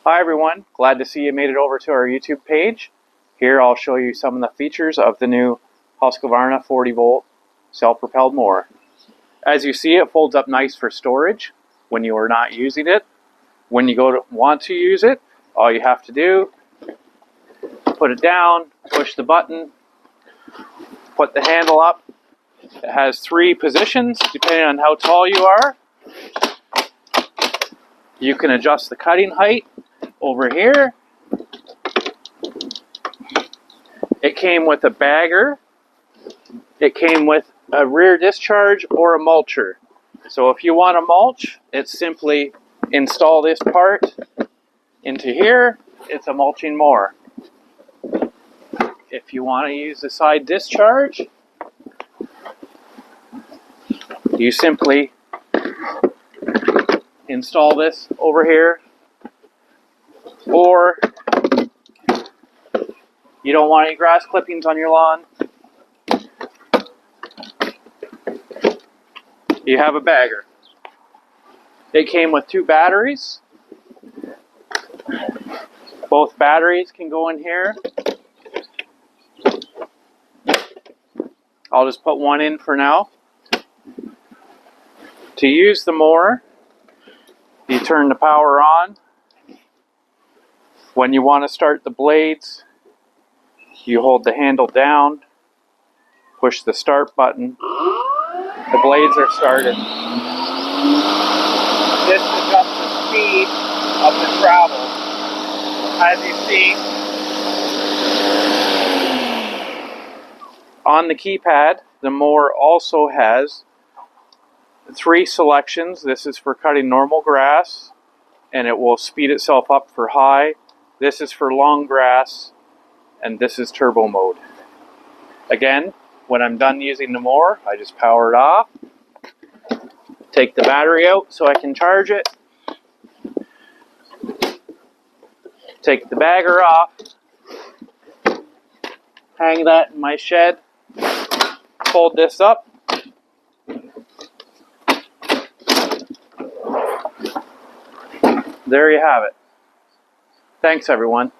Hi everyone, glad to see you made it over to our YouTube page. Here I'll show you some of the features of the new Husqvarna 40 volt self-propelled mower. As you see, it folds up nice for storage when you are not using it. When you want to use it, all you have to do, put it down, push the button, put the handle up. It has 3 positions depending on how tall you are. You can adjust the cutting height over here. It came with a bagger. It came with a rear discharge or a mulcher. So if you want to mulch, it's simply install this part into here. It's a mulching mower. If you want to use the side discharge, you simply install this over here. Or you don't want any grass clippings on your lawn, you have a bagger. They came with 2 batteries. Both batteries can go in here. I'll just put one in for now. To use the mower, you turn the power on. When you want to start the blades, you hold the handle down, push the start button. The blades are started. This adjusts the speed of the travel. As you see, on the keypad, the mower also has 3 selections. This is for cutting normal grass, and it will speed itself up for high. This is for long grass, and this is turbo mode. Again, when I'm done using the mower, I just power it off, take the battery out so I can charge it, take the bagger off, hang that in my shed, fold this up, there you have it. Thanks everyone.